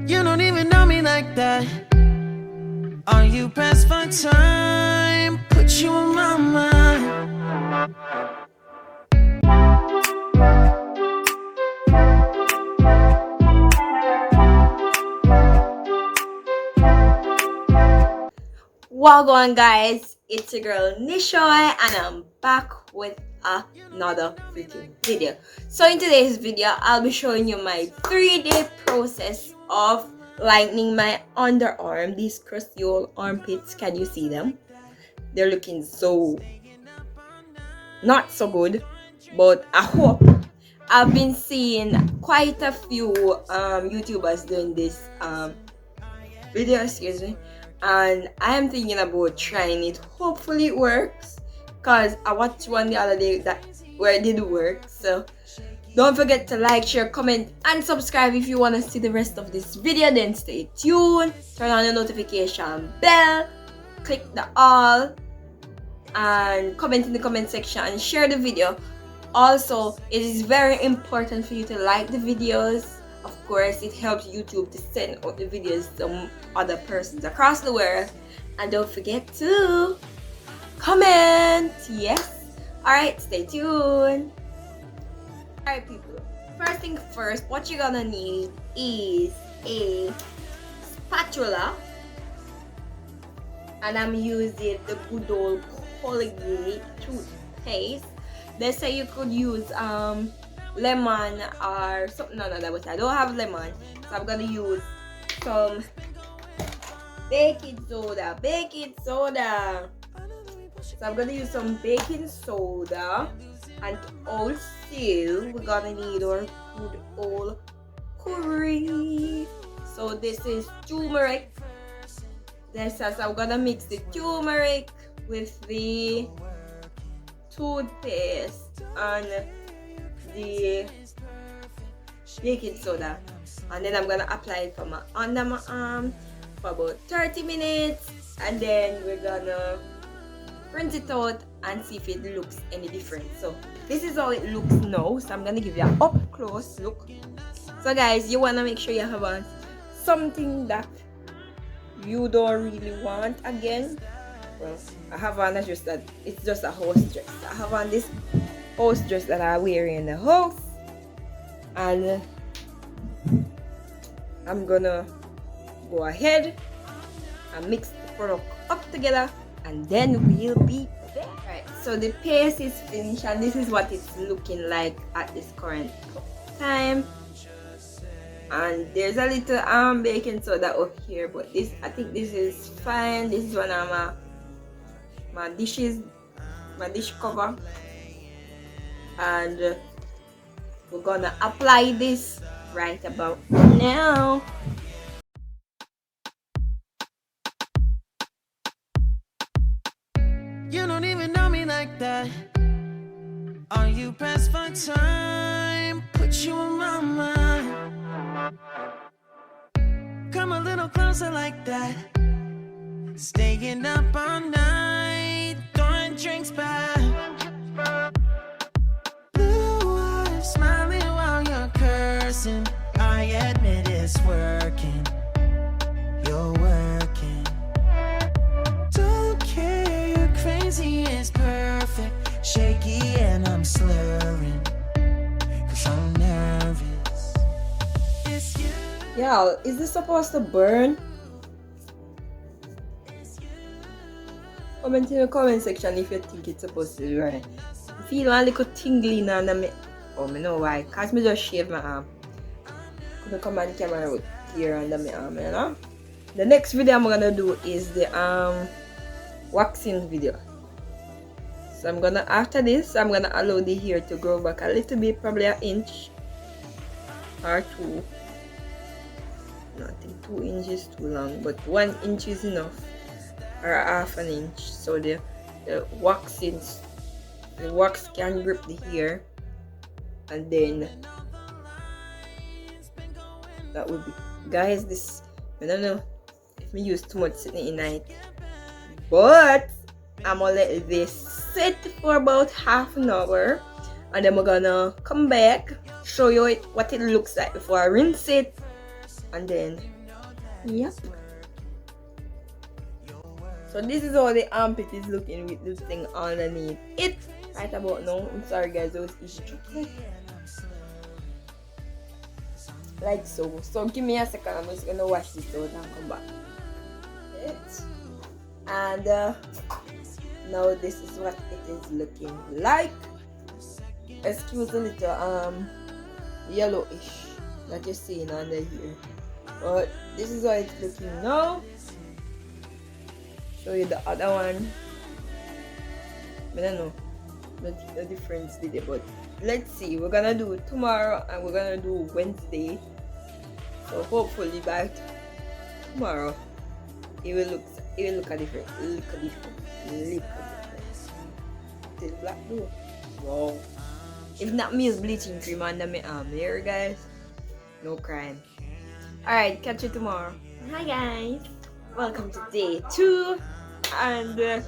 You don't even know me like that. Are you pressed for time? Put you on my mind. Welcome guys, it's your girl Nishoy and I'm back with another freaking video. So in today's video, I'll be showing you my 3-day process of lightening my underarm. These crusty old armpits, can you see them? They're looking so not so good, but I hope. I've been seeing quite a few YouTubers doing this video, excuse me, and I am thinking about trying it. Hopefully it works, because I watched one the other day where it did work. So don't forget to like, share, comment, and subscribe if you want to see the rest of this video. Then stay tuned, turn on the notification bell, click the all, and comment in the comment section and share the video. Also, it is very important for you to like the videos. Of course, it helps YouTube to send out the videos to other persons across the world. And don't forget to comment. Yes. Alright, stay tuned. Alright people, first thing first, what you're gonna need is a spatula. And I'm using the good old Colgate toothpaste. They say you could use lemon or something like that, but I don't have lemon, so I'm gonna use some baking soda. So I'm gonna use some baking soda, and also we're gonna need our good old curry. So this is turmeric. This is, I'm gonna mix the turmeric with the toothpaste and the baking soda, and then I'm gonna apply it under my arm for about 30 minutes, and then we're gonna rinse it out and see if it looks any different. So this is how it looks now. So I'm gonna give you an up close look. So guys, you wanna make sure you have on something that you don't really want again. Well, I have on just that it's just a house dress. I have on this house dress that I wear in the house, and I'm gonna go ahead and mix the product up together, and then we'll be there. Right, so the paste is finished, and this is what it's looking like at this current time. And there's a little baking soda up here, but this, I think this is fine. This is one of my dish cover, and we're gonna apply this right about now. You don't even know me like that. Are you pressed for time? Put you on my mind. Come a little closer like that. Staying up all night, throwing drinks back. Blue eyes smiling while you're cursing. I admit it's working. You're working. Don't care, you're crazy, it's perfect. Shaky and I'm slurring, 'cause I'm nervous. It's you. Y'all, is this supposed to burn? Comment in the comment section if you think it's supposed to be right. I feel a little tingling under me. Oh, I know why. Cause me just shave my arm. Couldn't come on the camera with here under my arm, you know. The next video I'm gonna do is the waxing video. So I'm gonna, after this, I'm gonna allow the hair to grow back a little bit, probably an inch or 2. No, I think 2 inches too long, but 1 inch is enough, or half an inch, so the wax can grip the hair, and then that would be, guys, this, I don't know if we use too much sitting in night, but I'm gonna let this sit for about half an hour, and then we're gonna come back, show you what it looks like before I rinse it, And then, yep. So this is how the armpit is looking with this thing underneath it. Right about now. I'm sorry guys, those issues. Like so. So give me a second. I'm just gonna wash this out and come back. And now this is what it is looking like. Excuse the little yellowish that you're seeing under here. But this is how it's looking now. Show you the other one. I don't know the difference did it, but let's see. We're gonna do tomorrow and we're gonna do Wednesday. So hopefully by tomorrow it will look a different. Still black though. Wow. If not me, use bleaching cream under my arm here, guys. No crying. Alright, catch you tomorrow. Hi guys. Welcome to day 2. And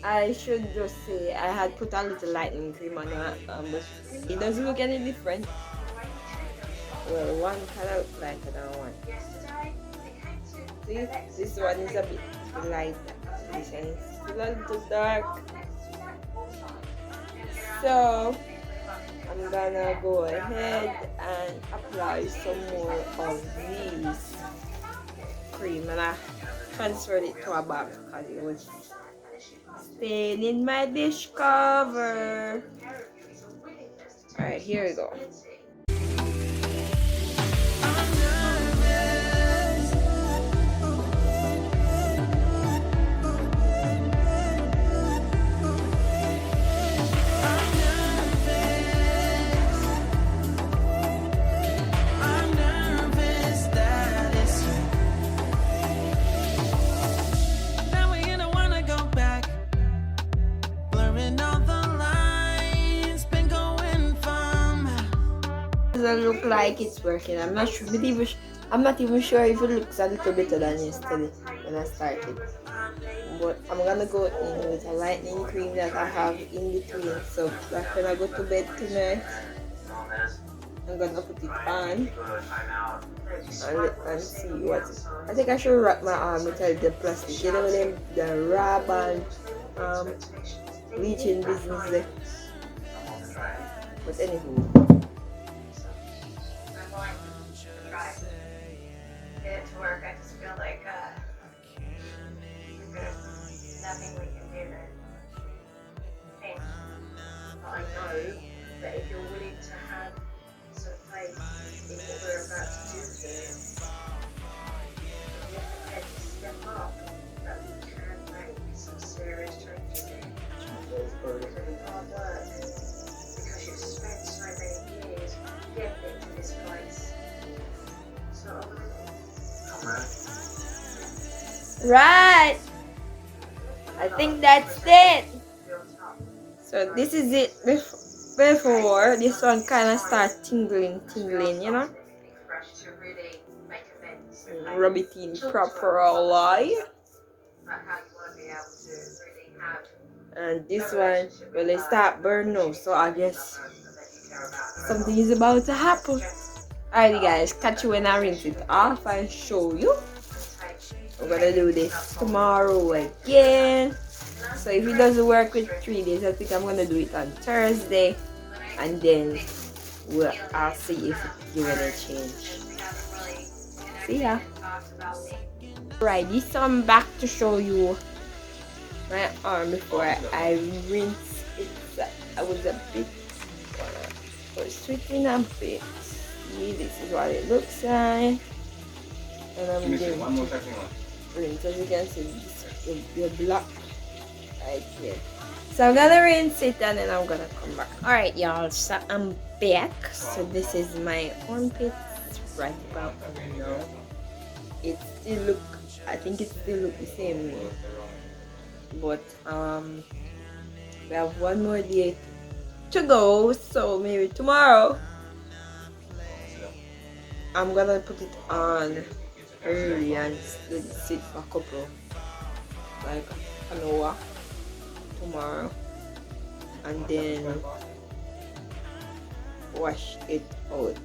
I should just say I had put a little lightening cream on her, but it doesn't look any different. Well, one kind of looks like another one. See, this one is a bit lighter. This one is still a little dark. So I'm gonna go ahead and apply some more of these cream, and I transferred it to a bag because it was staying in my dish cover. Alright, here we go. Doesn't look like it's working. I'm not even sure if it looks a little better than yesterday when I started. But I'm gonna go in with a lightening cream that I have in between. So that when I go to bed tonight, I'm gonna put it on and see what. I think I should wrap my arm with the plastic. You know them, the rubber bleaching business there. But anywho. To work, I just feel like there's nothing we can do to change. But I know that if you're willing to have some faith in what we're about to do here, you're prepared to step up, that we can make some serious changes here. Because of hard work, because you've spent so many years getting to this place. So Right. I think that's it. So this is it before this one kind of starts tingling, you know. Rub it in properly. And this one, well, it start burn now, so I guess something is about to happen. Alrighty guys, catch you when I rinse it off and show you. We're gonna do this tomorrow again. So if it doesn't work with 3 days, I think I'm gonna do it on Thursday, and then I'll see if it gives any change. See ya. Right, this one back to show you my arm before I rinse it. I was a bit sweating a bit. See, this is what it looks like. And I'm doing one more rinse. As you can see, the black right here. So I'm gonna rinse it and then I'm gonna come back. Alright y'all, so I'm back. So this is my armpits right about now. It still look, I think it still look the same way. But we have one more day to go, so maybe tomorrow I'm gonna put it on early and sit for a couple, like an hour tomorrow, and then wash it out.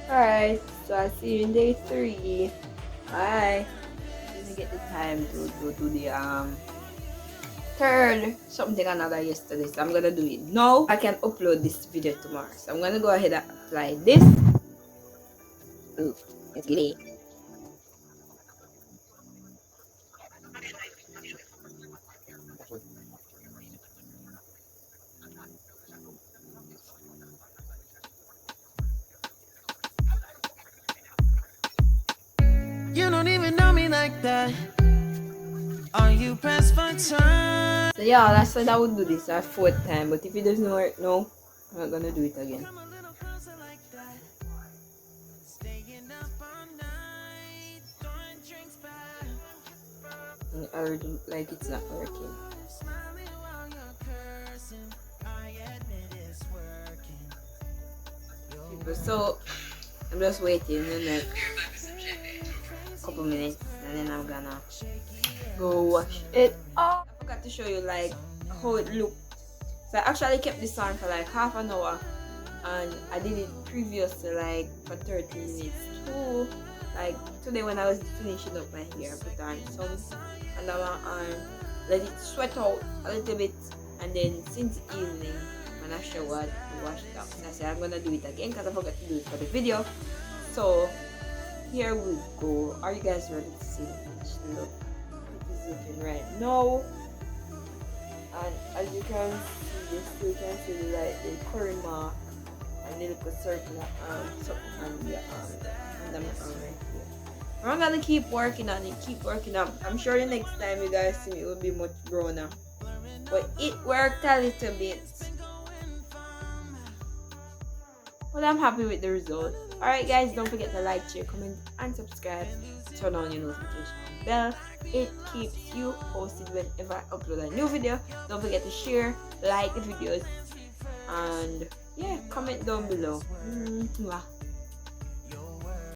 Alright, so I'll see you in day 3. Bye. Let me get the time to go to the third something another yesterday, so I'm gonna do it now. I can upload this video tomorrow, so I'm gonna go ahead and apply this. Ooh, it's giddy. You don't even know me like that. Are you pressed for time? So yeah, I said I would do this a 4th time, but if it doesn't work now, I'm not gonna do it again. Come a little closer like that. Staying up all night, throwing drinks back. I already like it's not working. Smiling while you're cursing. I admit it's working. So I'm just waiting the next couple minutes, and then I'm gonna go wash it off. I forgot to show you like how it looked. So I actually kept this on for like half an hour, and I did it previously like for 30 minutes too. Like today when I was finishing up my hair, I put on some under my arm, let it sweat out a little bit, and then since evening when I showered, I washed it up. So I said I'm gonna do it again because I forgot to do it for the video. So here we go. Are you guys ready to see the finished look? It is looking right now, and as you can see, you still can see the like the curry mark and the little circular something on the under my arm right here. I'm gonna keep working on it, keep working up. I'm sure the next time you guys see me, it will be much growner, but it worked a little bit. But I'm happy with the result. Alright guys, don't forget to like, share, comment, and subscribe. Turn on your notification bell. It keeps you posted whenever I upload a new video. Don't forget to share, like the videos, and yeah, comment down below. Mwah.